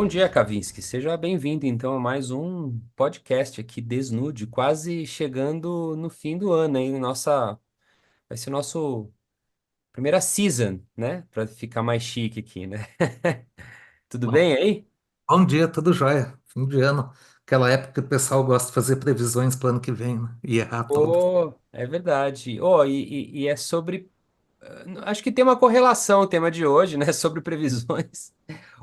Bom dia, Kavinsky. Seja bem-vindo, então, a mais um podcast aqui, Desnude, quase chegando no fim do ano, hein? Vai ser nosso primeira season, né? Para ficar mais chique aqui, né? Tudo Bom bem aí? bom dia, tudo jóia. Fim de ano, aquela época que o pessoal gosta de fazer previsões para o ano que vem, né? E errar todas. Pô, é verdade. Oh, e é sobre. Acho que tem uma correlação o tema de hoje, né? Sobre previsões.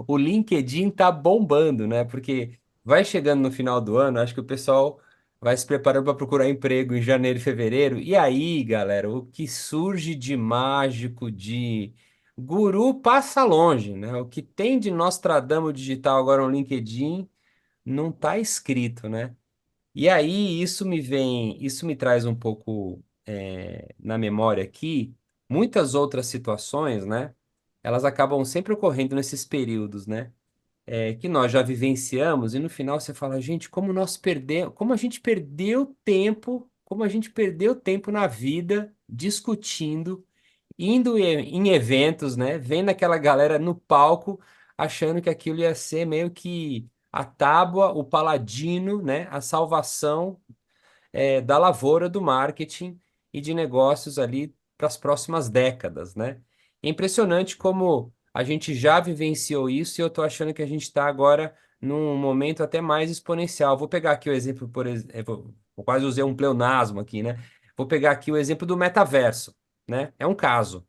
O LinkedIn tá bombando, né? Porque vai chegando no final do ano, acho que o pessoal vai se preparando para procurar emprego em janeiro e fevereiro. E aí, galera, o que surge de mágico, de guru passa longe, né? O que tem de Nostradamus digital agora no LinkedIn não tá escrito, né? E aí, isso me traz um pouco na memória aqui, muitas outras situações, né? Elas acabam sempre ocorrendo nesses períodos, né? Que nós já vivenciamos, e no final você fala, gente, como nós perdemos, como a gente perdeu tempo, como a gente perdeu tempo na vida discutindo, indo em eventos, né? Vendo aquela galera no palco, achando que aquilo ia ser meio que a tábua, o paladino, né? A salvação da lavoura do marketing e de negócios ali para as próximas décadas, né? É impressionante como a gente já vivenciou isso e eu estou achando que a gente está agora num momento até mais exponencial. Vou pegar aqui o exemplo, por exemplo, eu quase usei um pleonasmo aqui, né? Vou pegar aqui o exemplo do metaverso, né? É um caso.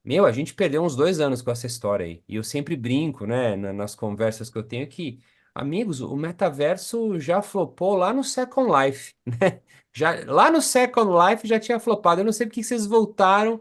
Meu, a gente perdeu uns 2 anos com essa história aí. E eu sempre brinco, né, nas conversas que eu tenho que, amigos, o metaverso já flopou lá no Second Life, né? Já, lá no Second Life já tinha flopado. Eu não sei por que vocês voltaram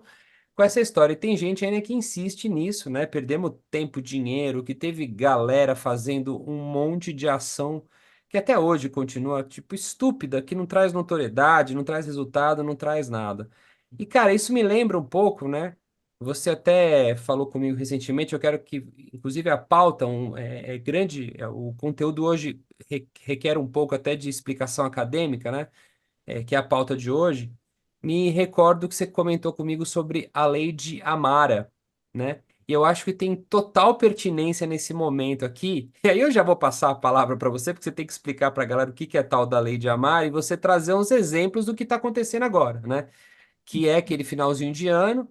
com essa história. E tem gente ainda que insiste nisso, né? Perdemos tempo, dinheiro, que teve galera fazendo um monte de ação que até hoje continua, tipo, estúpida, que não traz notoriedade, não traz resultado, não traz nada. E, cara, isso me lembra um pouco, né? Você até falou comigo recentemente, eu quero que, inclusive, a pauta é grande, o conteúdo hoje requer um pouco até de explicação acadêmica, né? Que é a pauta de hoje, me recordo que você comentou comigo sobre a lei de Amara, né? E eu acho que tem total pertinência nesse momento aqui. E aí eu já vou passar a palavra para você, porque você tem que explicar para a galera o que que é tal da lei de Amara e você trazer uns exemplos do que está acontecendo agora, né? Que é aquele finalzinho de ano,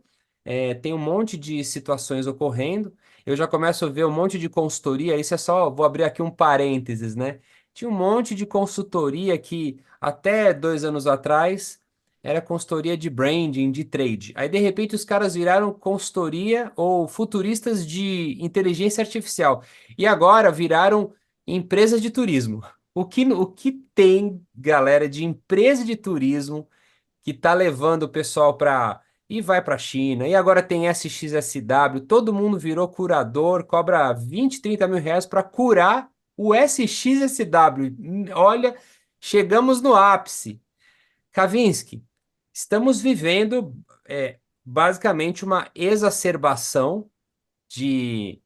tem um monte de situações ocorrendo. Eu já começo a ver um monte de consultoria, isso é só, vou abrir aqui um parênteses, né? Tinha um monte de consultoria que até 2 anos atrás era consultoria de branding, de trade. Aí, de repente, os caras viraram consultoria ou futuristas de inteligência artificial. E agora viraram empresas de turismo. O que tem, galera, de empresa de turismo que tá levando o pessoal para e vai para a China, e agora tem SXSW, todo mundo virou curador, cobra 20, 30 mil reais para curar o SXSW. Olha, chegamos no ápice. Kavinsky, estamos vivendo basicamente uma exacerbação de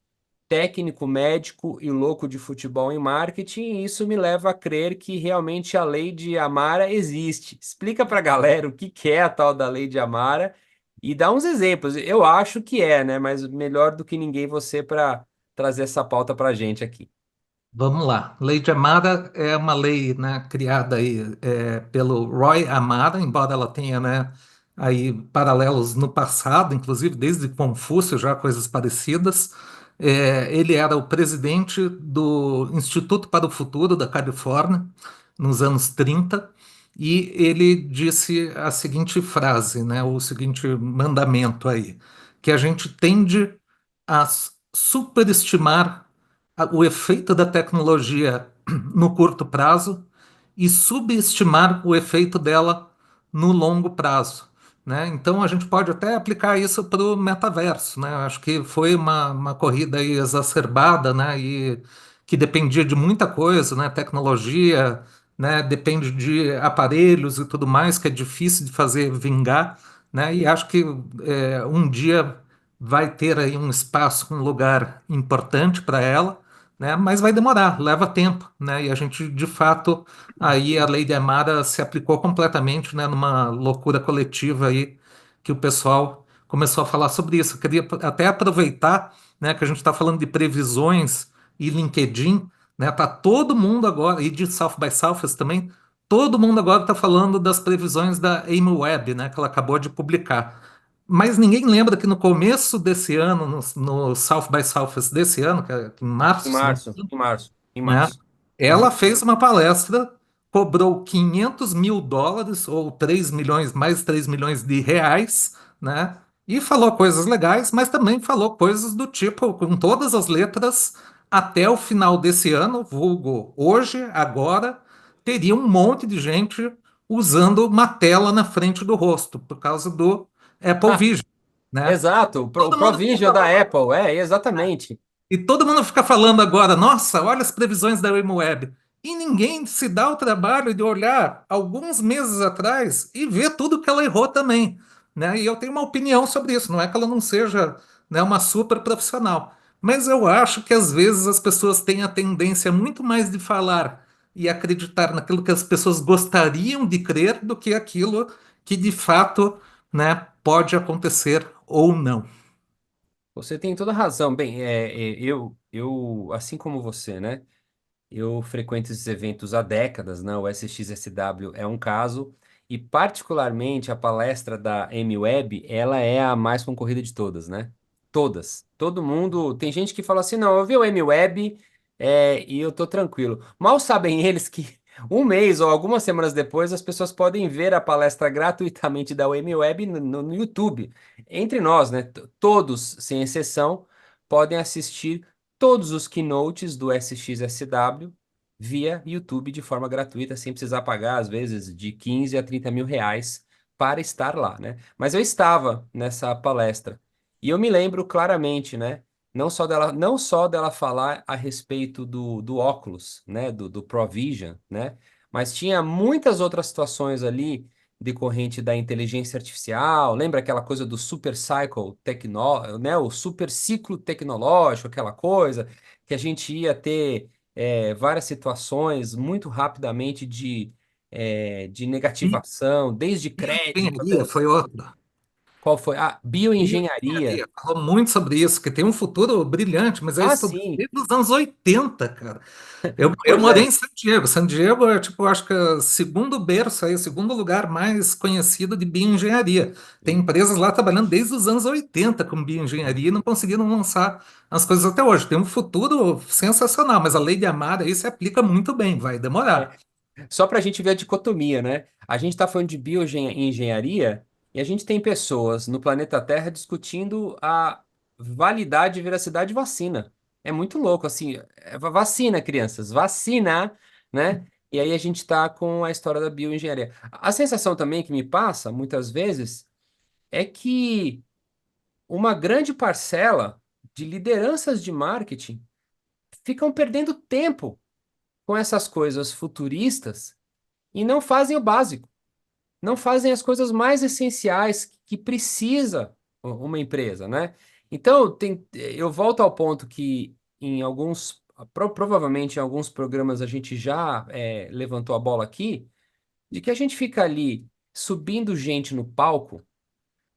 técnico, médico e louco de futebol em marketing, e isso me leva a crer que realmente a lei de Amara existe. Explica para a galera o que que é a tal da lei de Amara e dá uns exemplos. Eu acho que é, né? Mas melhor do que ninguém você para trazer essa pauta para a gente aqui. Vamos lá. Lei de Amara é uma lei, né, criada aí pelo Roy Amara, embora ela tenha, né, aí paralelos no passado, inclusive desde Confúcio já coisas parecidas. Ele era o presidente do Instituto para o Futuro da Califórnia nos anos 30 e ele disse a seguinte frase, né, o seguinte mandamento aí, que a gente tende a superestimar o efeito da tecnologia no curto prazo e subestimar o efeito dela no longo prazo, né? Então a gente pode até aplicar isso para o metaverso, né? Acho que foi uma corrida aí exacerbada, né? E que dependia de muita coisa, né? Tecnologia, né? Depende de aparelhos e tudo mais que é difícil de fazer vingar, né? E acho que um dia vai ter aí um espaço, um lugar importante para ela, né? Mas vai demorar, leva tempo, né? E a gente, de fato, aí a lei de Amara se aplicou completamente, né? Numa loucura coletiva aí que o pessoal começou a falar sobre isso. Eu queria até aproveitar, né? Que a gente está falando de previsões e LinkedIn, né? Tá todo mundo agora, e de South by Southwest também, todo mundo agora está falando das previsões da Amy Webb, né? Que ela acabou de publicar. Mas ninguém lembra que no começo desse ano, no South by Southwest desse ano, que é em Em março, se não me março, engano, em março, em né? março. Ela Uhum. fez uma palestra, cobrou US$ 500 mil, ou 3 milhões, mais 3 milhões de reais, né? E falou coisas legais, mas também falou coisas do tipo, com todas as letras, até o final desse ano, vulgo hoje, agora, teria um monte de gente usando uma tela na frente do rosto, por causa do Apple Ah, Vision, né? exato, o Todo mundo fica Provision da Apple, exatamente. e todo mundo fica falando agora, nossa, olha as previsões da Web. E ninguém se dá o trabalho de olhar alguns meses atrás e ver tudo que ela errou também, né? E eu tenho uma opinião sobre isso. Não é que ela não seja, né, uma super profissional, mas eu acho que às vezes as pessoas têm a tendência muito mais de falar e acreditar naquilo que as pessoas gostariam de crer do que aquilo que de fato, né, pode acontecer ou não. Você tem toda a razão. Bem, assim como você, né? Eu frequento esses eventos há décadas, né? O SXSW é um caso, e particularmente a palestra da Amy Webb, ela é a mais concorrida de todas, né? Todas. Todo mundo. Tem gente que fala assim: não, eu vi o Amy Webb, e eu tô tranquilo. Mal sabem eles que um mês ou algumas semanas depois as pessoas podem ver a palestra gratuitamente da Amy Webb no YouTube. Entre nós, né? Todos, sem exceção, podem assistir todos os keynotes do SXSW via YouTube de forma gratuita, sem precisar pagar, às vezes, de 15 a 30 mil reais para estar lá, né? Mas eu estava nessa palestra e eu me lembro claramente, né? Não só dela falar a respeito do óculos, né? Do Provision, né? Mas tinha muitas outras situações ali decorrente da inteligência artificial. Lembra aquela coisa do super cycle né? O super ciclo tecnológico, aquela coisa que a gente ia ter várias situações muito rapidamente de negativação, desde crédito Bioengenharia até. foi outra. Qual foi? Ah, bioengenharia. Bioengenharia, falou muito sobre isso, que tem um futuro brilhante, mas eu Ah, estudei sim. desde os anos 80, cara. Eu Pois morei em é. San Diego. San Diego é, tipo, eu acho que é o segundo berço aí, o segundo lugar mais conhecido de bioengenharia. Tem Sim. empresas lá trabalhando desde os anos 80 com bioengenharia e não conseguiram lançar as coisas até hoje. Tem um futuro sensacional, mas a lei de Amara aí se aplica muito bem, vai demorar. Só para a gente ver a dicotomia, né? A gente está falando de bioengenharia e a gente tem pessoas no planeta Terra discutindo a validade e veracidade de vacina. É muito louco, assim, vacina, crianças, vacina, né? E aí a gente está com a história da bioengenharia. A sensação também que me passa, muitas vezes, é que uma grande parcela de lideranças de marketing ficam perdendo tempo com essas coisas futuristas e não fazem o básico, não fazem as coisas mais essenciais que precisa uma empresa, né? Então, eu volto ao ponto que em alguns, provavelmente em alguns programas a gente já levantou a bola aqui, de que a gente fica ali subindo gente no palco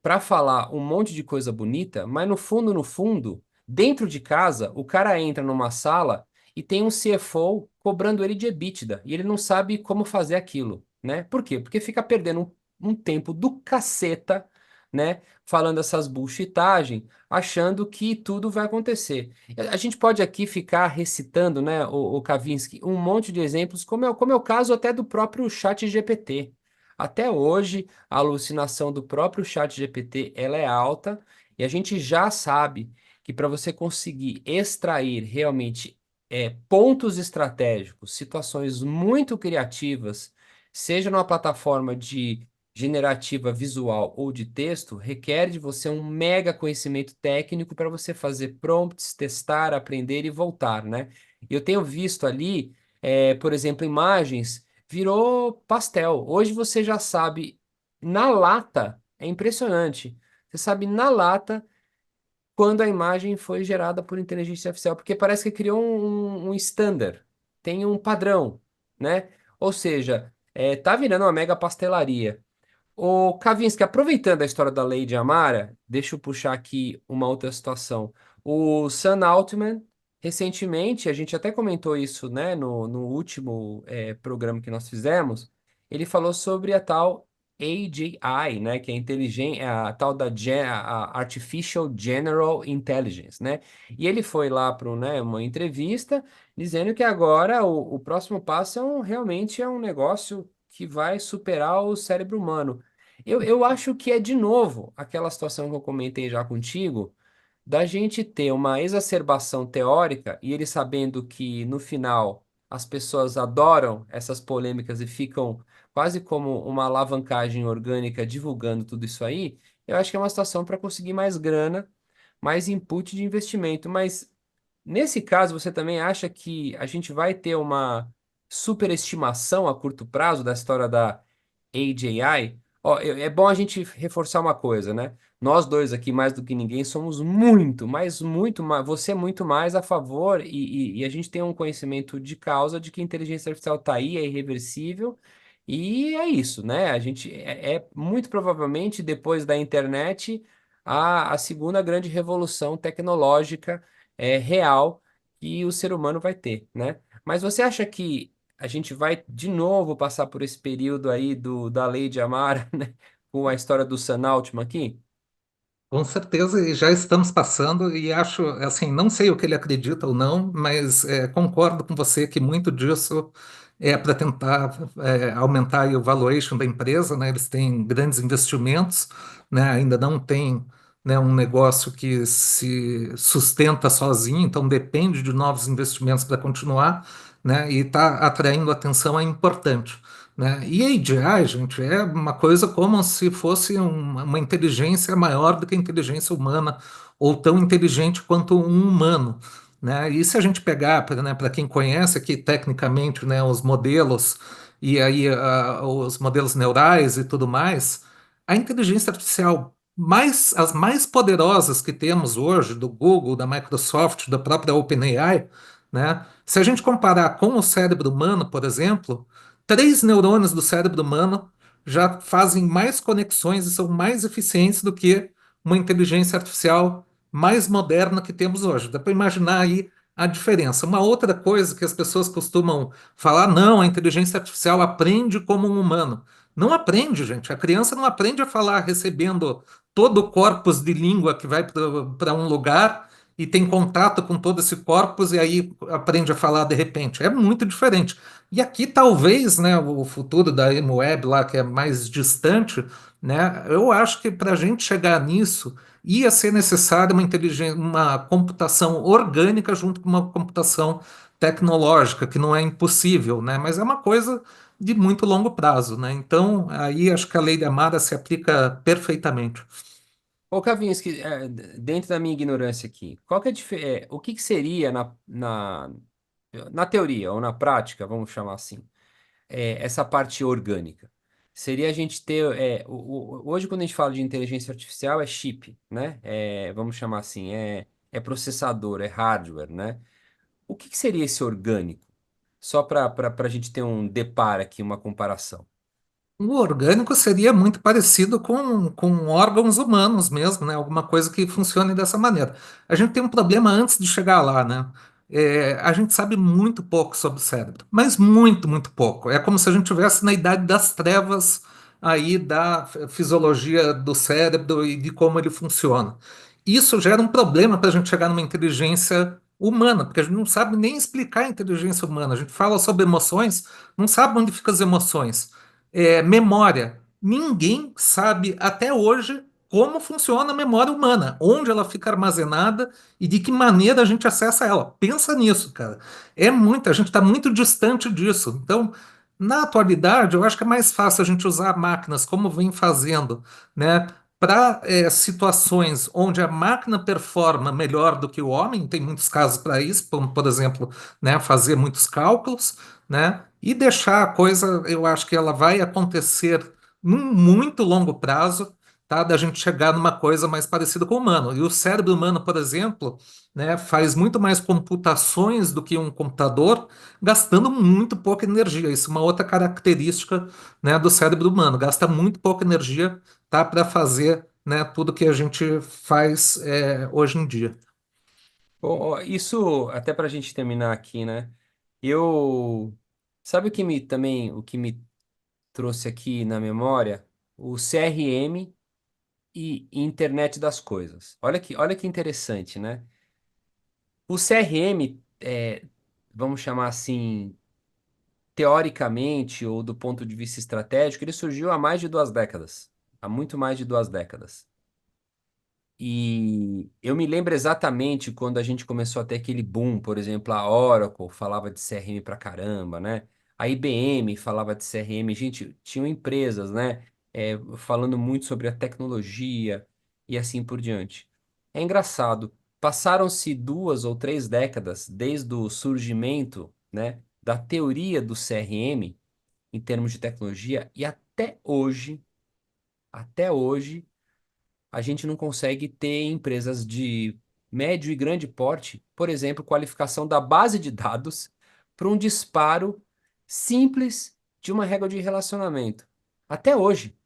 para falar um monte de coisa bonita, mas no fundo, dentro de casa, o cara entra numa sala e tem um CFO cobrando ele de EBITDA e ele não sabe como fazer aquilo, né? Por quê? Porque fica perdendo um tempo do caceta, né? Falando essas bullshitagem, achando que tudo vai acontecer. A gente pode aqui ficar recitando, né, o Kavinsky, um monte de exemplos, como é o caso até do próprio chat GPT. Até hoje, a alucinação do próprio chat GPT ela é alta e a gente já sabe que para você conseguir extrair realmente pontos estratégicos, situações muito criativas, seja numa plataforma de generativa visual ou de texto, requer de você um mega conhecimento técnico para você fazer prompts, testar, aprender e voltar, né? Eu tenho visto ali, por exemplo, imagens virou pastel. Hoje você já sabe na lata, é impressionante. Você sabe na lata quando a imagem foi gerada por inteligência artificial, porque parece que criou um standard, tem um padrão, né? Ou seja, tá virando uma mega pastelaria. O Kavinsky, aproveitando a história da Lei de Amara, deixa eu puxar aqui uma outra situação. O Sam Altman, recentemente, a gente até comentou isso, né, no último programa que nós fizemos, ele falou sobre a tal AGI, né, que é a tal da a Artificial General Intelligence, né? E ele foi lá para, né, uma entrevista dizendo que agora o próximo passo realmente é um negócio que vai superar o cérebro humano. Eu acho que é de novo aquela situação que eu comentei já contigo da gente ter uma exacerbação teórica e ele sabendo que no final as pessoas adoram essas polêmicas e ficam quase como uma alavancagem orgânica divulgando tudo isso aí, eu acho que é uma situação para conseguir mais grana, mais input de investimento. Mas nesse caso, você também acha que a gente vai ter uma superestimação a curto prazo da história da AGI? Ó, é bom a gente reforçar uma coisa, né? Nós dois aqui, mais do que ninguém, somos muito, mas muito mais. Você é muito mais a favor, e a gente tem um conhecimento de causa de que a inteligência artificial está aí, é irreversível, e é isso, né? A gente é muito provavelmente depois da internet a segunda grande revolução tecnológica real que o ser humano vai ter, né? Mas você acha que a gente vai de novo passar por esse período aí da lei de Amara, né? Com a história do Sam Altman aqui? Com certeza, e já estamos passando, e acho, assim, não sei o que ele acredita ou não, mas concordo com você que muito disso é para tentar aumentar aí o valuation da empresa, né? Eles têm grandes investimentos, né? Ainda não tem, né, um negócio que se sustenta sozinho, então depende de novos investimentos para continuar, né? E está atraindo atenção é importante. Né? E AGI, gente, é uma coisa como se fosse uma inteligência maior do que a inteligência humana, ou tão inteligente quanto um humano. Né? E se a gente pegar, né, para quem conhece aqui tecnicamente, né, os modelos, e aí os modelos neurais e tudo mais, a inteligência artificial as mais poderosas que temos hoje, do Google, da Microsoft, da própria OpenAI, né? Se a gente comparar com o cérebro humano, por exemplo, três neurônios do cérebro humano já fazem mais conexões e são mais eficientes do que uma inteligência artificial mais moderna que temos hoje. Dá para imaginar aí a diferença. Uma outra coisa que as pessoas costumam falar, não, a inteligência artificial aprende como um humano. Não aprende, gente. A criança não aprende a falar recebendo todo o corpus de língua que vai para um lugar e tem contato com todo esse corpus e aí aprende a falar de repente. É muito diferente. E aqui talvez, né, o futuro da M-Web lá, que é mais distante, né, eu acho que para a gente chegar nisso, ia ser necessária uma computação orgânica junto com uma computação tecnológica, que não é impossível, né, mas é uma coisa de muito longo prazo, né? Então, aí acho que a lei da Amara se aplica perfeitamente. Ô, Kavinsky, dentro da minha ignorância aqui, qual que o que que seria na teoria ou na prática, vamos chamar assim, essa parte orgânica? Seria a gente ter. Hoje, quando a gente fala de inteligência artificial, é chip, né? Vamos chamar assim, é processador, é hardware, né? O que que seria esse orgânico? Só para a gente ter um deparo aqui, uma comparação. O orgânico seria muito parecido com órgãos humanos mesmo, né? Alguma coisa que funcione dessa maneira. A gente tem um problema antes de chegar lá, né? A gente sabe muito pouco sobre o cérebro, mas muito, muito pouco. É como se a gente estivesse na idade das trevas aí da fisiologia do cérebro e de como ele funciona. Isso gera um problema para a gente chegar numa inteligência humana, porque a gente não sabe nem explicar a inteligência humana. A gente fala sobre emoções, não sabe onde ficam as emoções. Memória. Ninguém sabe até hoje como funciona a memória humana, onde ela fica armazenada e de que maneira a gente acessa ela. Pensa nisso, cara. A gente está muito distante disso. Então, na atualidade, eu acho que é mais fácil a gente usar máquinas como vem fazendo, né? Para situações onde a máquina performa melhor do que o homem, tem muitos casos para isso, como, por exemplo, né, fazer muitos cálculos, né? E deixar a coisa, eu acho que ela vai acontecer num muito longo prazo, tá? Da gente chegar numa coisa mais parecida com o humano. E o cérebro humano, por exemplo, né, faz muito mais computações do que um computador, gastando muito pouca energia. Isso é uma outra característica, né, do cérebro humano. Gasta muito pouca energia, tá, para fazer, né, tudo que a gente faz hoje em dia. Ó, isso, até para a gente terminar aqui, né? Eu. Sabe o que me trouxe aqui na memória? O CRM e Internet das Coisas. Olha que interessante, né? O CRM, vamos chamar assim, teoricamente ou do ponto de vista estratégico, ele surgiu há mais de 2 décadas. Há muito mais de 2 décadas. E eu me lembro exatamente quando a gente começou a ter aquele boom, por exemplo, a Oracle falava de CRM pra caramba, né? A IBM falava de CRM, gente, tinham empresas, né? Falando muito sobre a tecnologia e assim por diante. É engraçado, passaram-se 2 ou 3 décadas desde o surgimento, né, da teoria do CRM em termos de tecnologia e até hoje a gente não consegue ter empresas de médio e grande porte, por exemplo, qualificação da base de dados para um disparo simples de uma regra de relacionamento. Até hoje.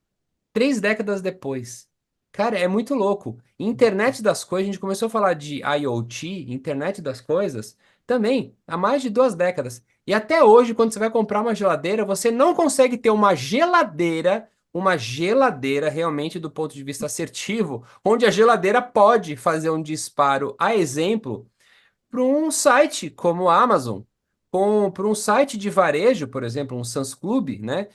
3 décadas depois. Cara, é muito louco. Internet das coisas, a gente começou a falar de IoT, Internet das coisas, também há mais de 2 décadas. E até hoje, quando você vai comprar uma geladeira, você não consegue ter uma geladeira realmente do ponto de vista assertivo, onde a geladeira pode fazer um disparo, a exemplo, para um site como a Amazon, para um site de varejo, por exemplo, um Sam's Club, né?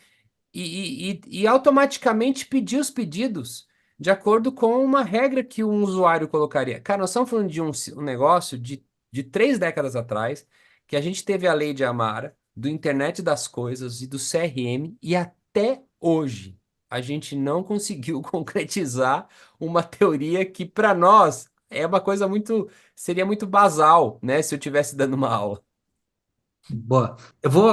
E automaticamente pedir os pedidos de acordo com uma regra que um usuário colocaria. Cara, nós estamos falando de um negócio de 3 décadas atrás, que a gente teve a lei de Amara, do Internet das Coisas e do CRM, e até hoje a gente não conseguiu concretizar uma teoria que, para nós, é uma coisa seria muito basal, né? Se eu estivesse dando uma aula. Boa.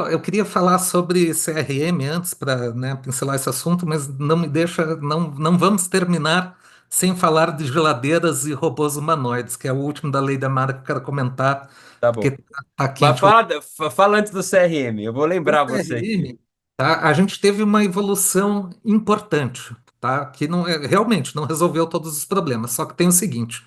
Eu queria falar sobre CRM antes para, né, pincelar esse assunto, mas não me deixa, não vamos terminar sem falar de geladeiras e robôs humanoides, que é o último da lei da Mara que eu quero comentar, Tá porque bom. tá Mas quente. fala antes do CRM, eu vou O lembrar você. CRM, tá, a gente teve uma evolução importante, tá, que não realmente não resolveu todos os problemas, só que tem o seguinte.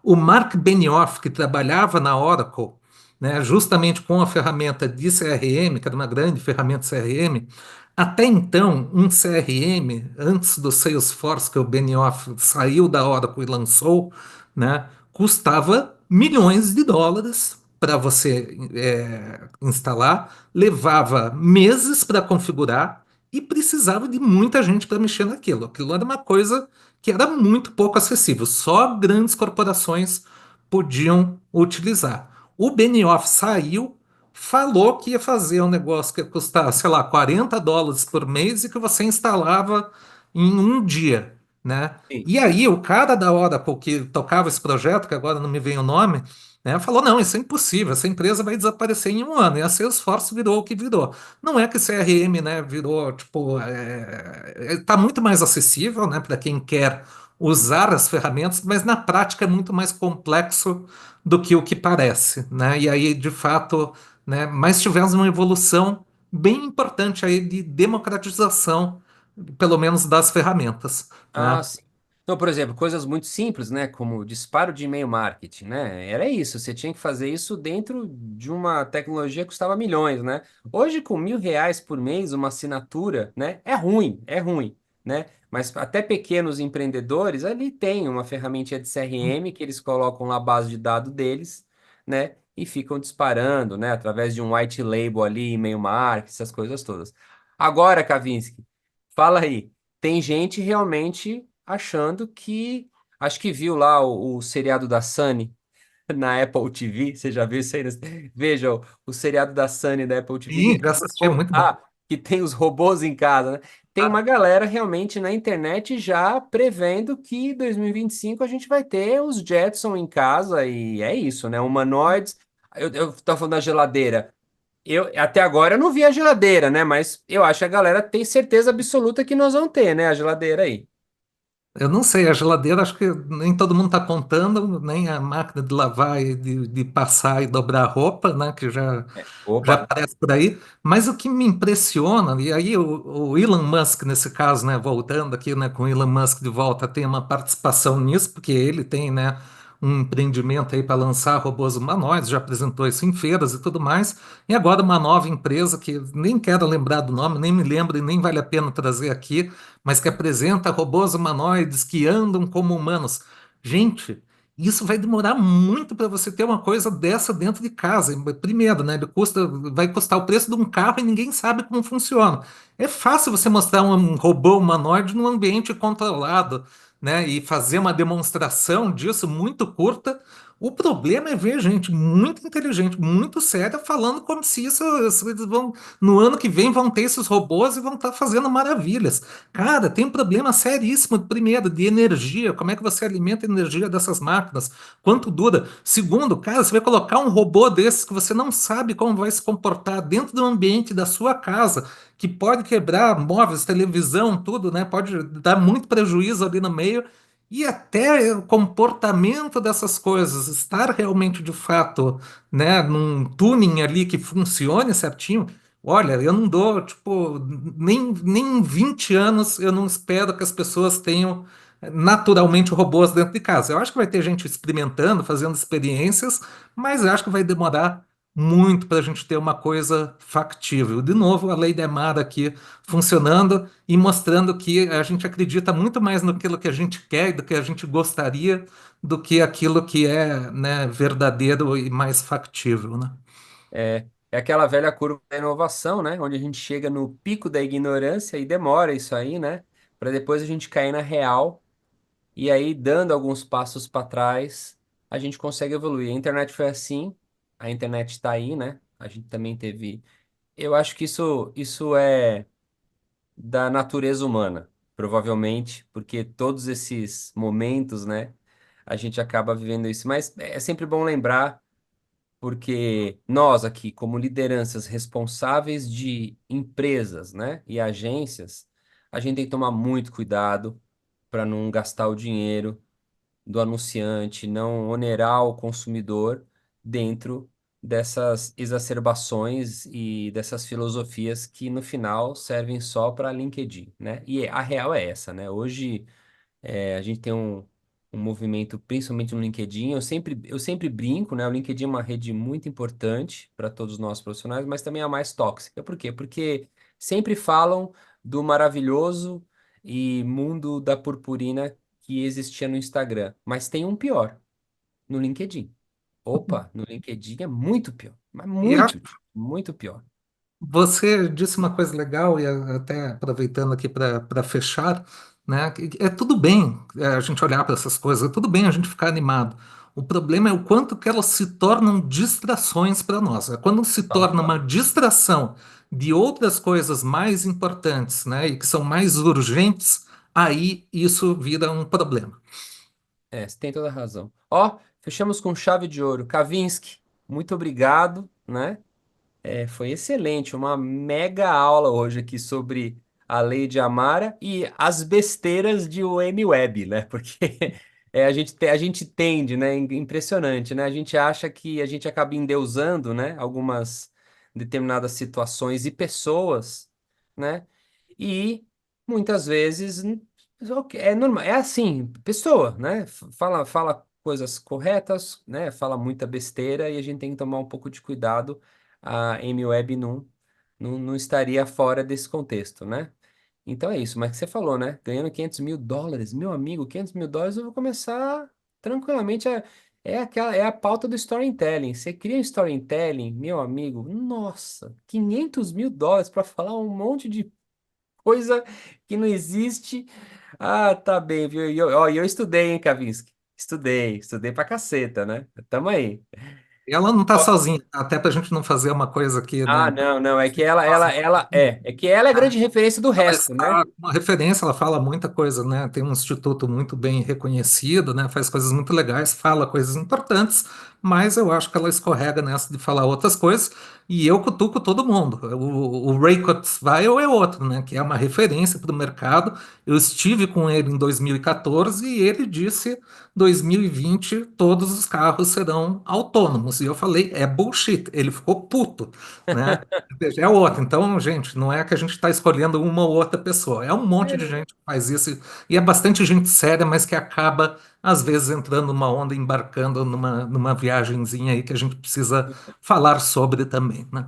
O Mark Benioff, que trabalhava na Oracle, né, justamente com a ferramenta de CRM, que era uma grande ferramenta de CRM, até então, um CRM, antes do Salesforce, que o Benioff saiu da Oracle e lançou, né, custava milhões de dólares para você instalar, levava meses para configurar e precisava de muita gente para mexer naquilo. Aquilo era uma coisa que era muito pouco acessível, só grandes corporações podiam utilizar. O Benioff saiu, falou que ia fazer um negócio que ia custar, sei lá, US$ 40 por mês e que você instalava em um dia, né? Sim. E aí o cara da Oracle que tocava esse projeto, que agora não me vem o nome, né, falou, não, isso é impossível, essa empresa vai desaparecer em um ano. E a Salesforce virou o que virou. Não é que CRM, né, virou, tipo, tá muito mais acessível, né, para quem quer usar as ferramentas, mas na prática é muito mais complexo do que o que parece, né? E aí, de fato, né, mas tivemos uma evolução bem importante aí de democratização, pelo menos das ferramentas, Ah, né? sim. Então, por exemplo, coisas muito simples, né? Como disparo de e-mail marketing, né? Era isso, você tinha que fazer isso dentro de uma tecnologia que custava milhões, né? Hoje, com R$ 1.000 por mês, uma assinatura, né? É ruim, né? Mas até pequenos empreendedores ali tem uma ferramentinha de CRM que eles colocam lá a base de dados deles, né? E ficam disparando, né? Através de um white label ali, e-mail marketing, essas coisas todas. Agora, Kavinsky, fala aí. Tem gente realmente achando que. Acho que viu lá o seriado da Sunny na Apple TV. Você já viu isso aí? Veja, o seriado da Sunny da Apple TV Sim, já assisti, é muito bom. que tem os robôs em casa, né? Tem uma galera realmente na internet já prevendo que 2025 a gente vai ter os Jetson em casa e é isso, né? Humanoides. Eu tô falando da geladeira. Até agora eu não vi a geladeira, né? Mas eu acho que a galera tem certeza absoluta que nós vamos ter, né? A geladeira aí. Eu não sei, a geladeira acho que nem todo mundo está contando, nem a máquina de lavar e de passar e dobrar roupa, né, que já Opa, aparece por aí. Mas o que me impressiona, e aí o Elon Musk, nesse caso, né, voltando aqui, né, com o Elon Musk de volta, tem uma participação nisso, porque ele tem, né, um empreendimento aí para lançar robôs humanoides, já apresentou isso em feiras e tudo mais. E agora uma nova empresa que nem quero lembrar do nome, nem me lembro e nem vale a pena trazer aqui, mas que apresenta robôs humanoides que andam como humanos. Gente, isso vai demorar muito para você ter uma coisa dessa dentro de casa. Primeiro, né? Vai custar o preço de um carro e ninguém sabe como funciona. É fácil você mostrar um robô humanoide num ambiente controlado, né? E fazer uma demonstração disso muito curta. O problema é ver gente muito inteligente, muito séria, falando como se eles vão, no ano que vem, vão ter esses robôs e vão estar fazendo maravilhas. Cara, tem um problema seríssimo, primeiro, de energia. Como é que você alimenta a energia dessas máquinas? Quanto dura? Segundo, cara, você vai colocar um robô desses que você não sabe como vai se comportar dentro do ambiente da sua casa, que pode quebrar móveis, televisão, tudo, né? Pode dar muito prejuízo ali no meio. E até o comportamento dessas coisas, estar realmente de fato, né, num tuning ali que funcione certinho. Olha, eu não dou, tipo, nem em 20 anos eu não espero que as pessoas tenham naturalmente robôs dentro de casa. Eu acho que vai ter gente experimentando, fazendo experiências, mas eu acho que vai demorar muito para a gente ter uma coisa factível. De novo, a lei da Emara aqui funcionando e mostrando que a gente acredita muito mais naquilo que a gente quer e do que a gente gostaria do que aquilo que é, né, verdadeiro e mais factível, né? É aquela velha curva da inovação, né? Onde a gente chega no pico da ignorância e demora isso aí, né? Para depois a gente cair na real e aí, dando alguns passos para trás, a gente consegue evoluir. A internet foi assim, a internet está aí, né? A gente também teve. Eu acho que isso é da natureza humana, provavelmente, porque todos esses momentos, né? A gente acaba vivendo isso. Mas é sempre bom lembrar. Porque nós aqui, como lideranças responsáveis de empresas, né, e agências, a gente tem que tomar muito cuidado para não gastar o dinheiro do anunciante, não onerar o consumidor dentro dessas exacerbações e dessas filosofias que no final servem só para LinkedIn, né? E a real é essa, né? Hoje a gente tem um movimento, principalmente no LinkedIn. Eu sempre brinco, né? O LinkedIn é uma rede muito importante para todos nós profissionais, mas também é a mais tóxica. Por quê? Porque sempre falam do maravilhoso e mundo da purpurina que existia no Instagram. Mas tem um pior, no LinkedIn. Opa, no LinkedIn é muito pior, mas E acho muito pior. Você disse uma coisa legal, e até aproveitando aqui para fechar, né? Que é tudo bem a gente olhar para essas coisas, é tudo bem a gente ficar animado. O problema é o quanto que elas se tornam distrações para nós. É quando se torna uma distração de outras coisas mais importantes, né? E que são mais urgentes, aí isso vira um problema. Você tem toda a razão. Ó, fechamos com chave de ouro. Kavinsky, muito obrigado, né? Foi excelente, uma mega aula hoje aqui sobre a lei de Amara e as besteiras de M-Web, né? Porque a gente tende, né? Impressionante, né? A gente acha que a gente acaba endeusando, né? Algumas determinadas situações e pessoas, né? E muitas vezes ok, é normal, é assim, pessoa, né? Fala coisas corretas, né? Fala muita besteira e a gente tem que tomar um pouco de cuidado. A MWeb não estaria fora desse contexto, né? Então é isso, mas que você falou, né? Ganhando US$ 500 mil, meu amigo, US$ 500 eu vou começar tranquilamente é a pauta do storytelling. Você cria um storytelling, meu amigo, nossa, US$ 500 mil para falar um monte de coisa que não existe. Ah, tá bem, viu? E eu estudei, hein, Kavinsky? Estudei pra caceta, né? Tamo aí. E ela não está Ó, sozinha, até para a gente não fazer uma coisa aqui, Ah, né? não, não, é que ela é a grande referência do Ela resto, né? está uma referência, ela fala muita coisa, né? Tem um instituto muito bem reconhecido, né? Faz coisas muito legais, fala coisas importantes, mas eu acho que ela escorrega nessa de falar outras coisas, e eu cutuco todo mundo. O Ray Kurzweil é outro, né? Que é uma referência para o mercado. Eu estive com ele em 2014 e ele disse: 2020 todos os carros serão autônomos. anos. E eu falei, é bullshit. Ele ficou puto, né? Veja, é outra. Então, gente, não é que a gente está escolhendo uma ou outra pessoa. É um monte de gente que faz isso. E é bastante gente séria, mas que acaba, às vezes, entrando numa onda, embarcando numa viagenzinha aí que a gente precisa falar sobre também, né?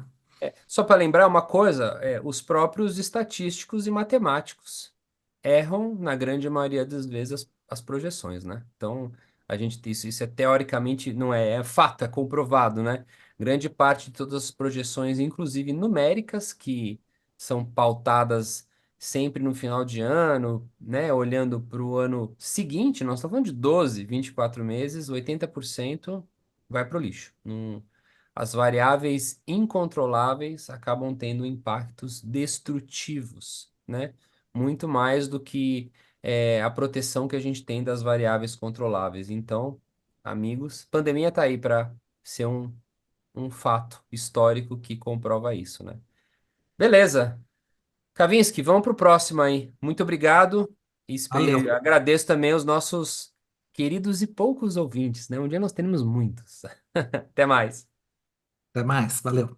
Só para lembrar uma coisa, os próprios estatísticos e matemáticos erram, na grande maioria das vezes, as projeções, né? Então, isso é teoricamente, não é fato, é comprovado, né? Grande parte de todas as projeções, inclusive numéricas, que são pautadas sempre no final de ano, né? Olhando para o ano seguinte, nós estamos falando de 12, 24 meses, 80% vai para o lixo. As variáveis incontroláveis acabam tendo impactos destrutivos, né? Muito mais do que a proteção que a gente tem das variáveis controláveis. Então, amigos, pandemia está aí para ser um fato histórico que comprova isso, né? Beleza. Kavinsky, vamos para o próximo aí. Muito obrigado. Valeu. Agradeço também os nossos queridos e poucos ouvintes, né? Um dia nós teremos muitos. Até mais. Até mais. Valeu.